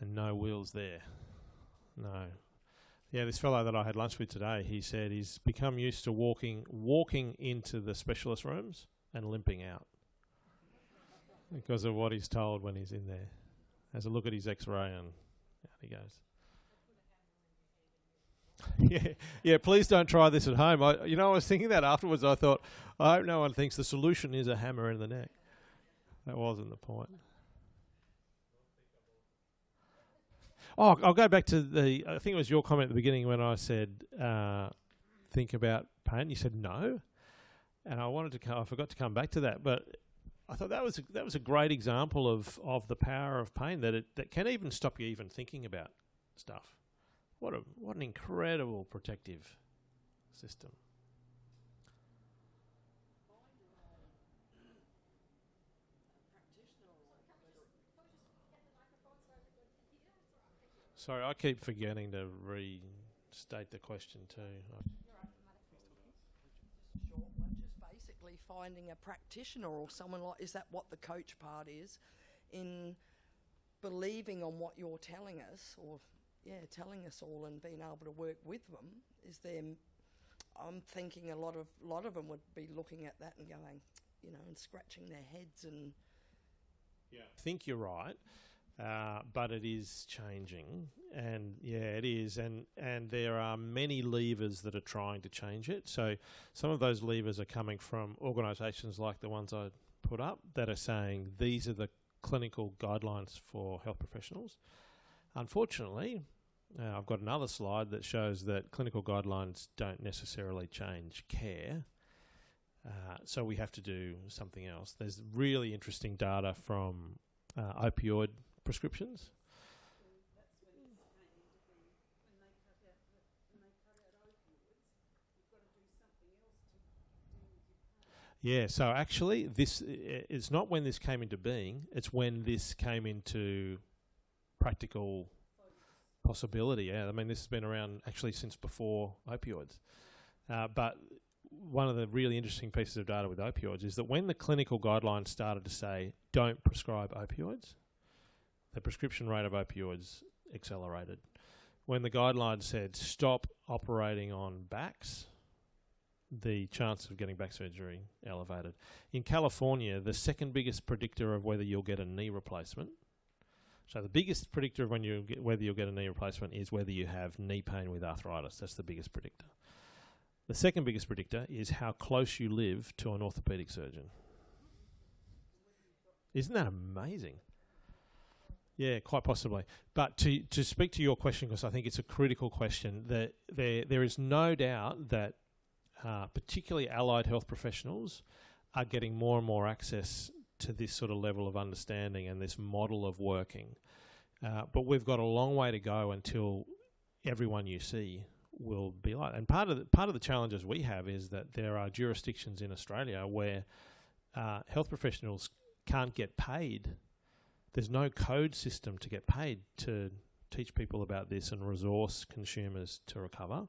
S2: And no wheels there. No. Yeah, this fellow that I had lunch with today, he said he's become used to walking into the specialist rooms and limping out because of what he's told when he's in there. Has a look at his X-ray and out he goes. Yeah. Please don't try this at home. I was thinking that afterwards. I thought, I hope no one thinks the solution is a hammer in the neck. That wasn't the point. Oh, I'll go back to I think it was your comment at the beginning when I said, think about pain. You said no. And I forgot to come back to that. But I thought that was a great example of the power of pain, that can even stop you even thinking about stuff. What an incredible protective system. Sorry, I keep forgetting to restate the question too.
S7: Short one, just basically finding a practitioner or someone is that what the coach part is, in believing on what you're telling us, telling us all, and being able to work with them. I'm thinking a lot of them would be looking at that and going, and scratching their heads and.
S2: Yeah, I think you're right. But it is changing, and it is, and there are many levers that are trying to change it. So some of those levers are coming from organisations like the ones I put up that are saying these are the clinical guidelines for health professionals. Unfortunately, I've got another slide that shows that clinical guidelines don't necessarily change care. So we have to do something else. There's really interesting data from opioid prescriptions. Yeah, so actually this is not when this came into being, it's when this came into practical possibility. Yeah, I mean, this has been around actually since before opioids. But one of the really interesting pieces of data with opioids is that when the clinical guidelines started to say don't prescribe opioids, the prescription rate of opioids accelerated. When the guidelines said stop operating on backs, the chance of getting back surgery elevated. In California, the second biggest predictor of whether you'll get a knee replacement, so the biggest predictor of whether you'll get a knee replacement is whether you have knee pain with arthritis. That's the biggest predictor. The second biggest predictor is how close you live to an orthopaedic surgeon. Isn't that amazing? Yeah, quite possibly. But to speak to your question, because I think it's a critical question, that there is no doubt that particularly allied health professionals are getting more and more access to this sort of level of understanding and this model of working. But we've got a long way to go until everyone you see will be like. And part of the challenges we have is that there are jurisdictions in Australia where health professionals can't get paid. There's no code system to get paid to teach people about this and resource consumers to recover.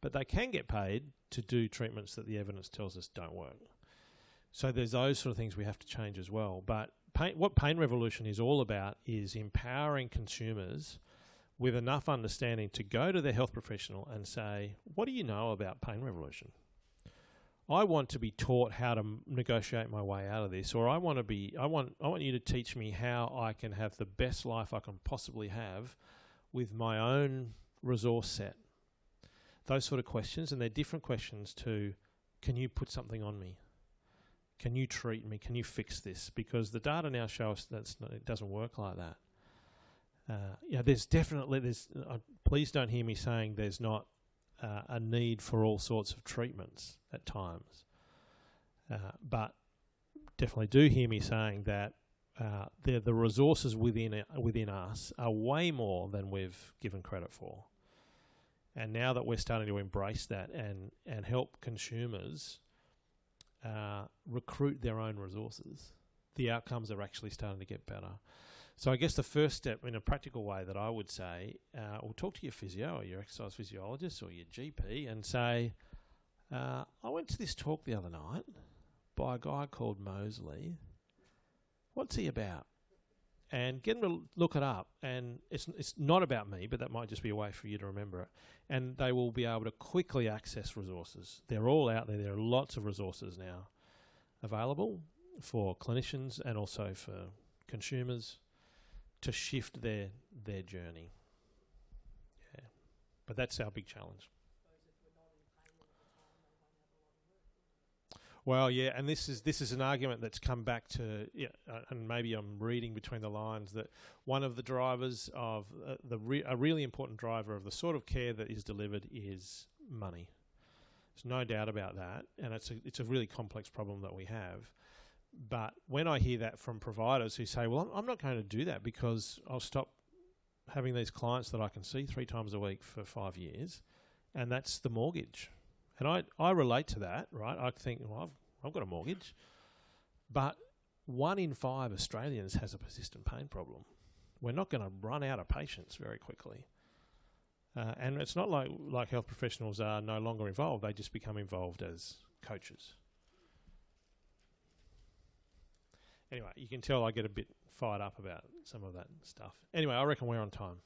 S2: But they can get paid to do treatments that the evidence tells us don't work. So there's those sort of things we have to change as well. But what Pain Revolution is all about is empowering consumers with enough understanding to go to their health professional and say, what do you know about Pain Revolution? I want to be taught how to negotiate my way out of this, or I want you to teach me how I can have the best life I can possibly have with my own resource set. Those sort of questions, and they're different questions to, can you put something on me? Can you treat me? Can you fix this? Because the data now shows us it doesn't work like that. Please don't hear me saying there's not a need for all sorts of treatments at times. But definitely do hear me saying that the resources within us are way more than we've given credit for. And now that we're starting to embrace that and help consumers recruit their own resources, the outcomes are actually starting to get better. So I guess the first step in a practical way that I would say, or talk to your physio or your exercise physiologist or your GP and say, I went to this talk the other night by a guy called Moseley. What's he about? And get them to look it up. And it's not about me, but that might just be a way for you to remember it. And they will be able to quickly access resources. They're all out there. There are lots of resources now available for clinicians and also for consumers to shift their journey. Yeah. But that's our big challenge. Well, yeah, and this is an argument that's come back to, and maybe I'm reading between the lines, that one of the drivers of a really important driver of the sort of care that is delivered is money. There's no doubt about that, and it's a really complex problem that we have. But when I hear that from providers who say, well, I'm not going to do that because I'll stop having these clients that I can see 3 times a week for 5 years, and that's the mortgage. And I relate to that, right? I think, well, I've got a mortgage. But 1 in 5 Australians has a persistent pain problem. We're not going to run out of patients very quickly. And it's not like health professionals are no longer involved. They just become involved as coaches. Anyway, you can tell I get a bit fired up about some of that stuff. Anyway, I reckon we're on time.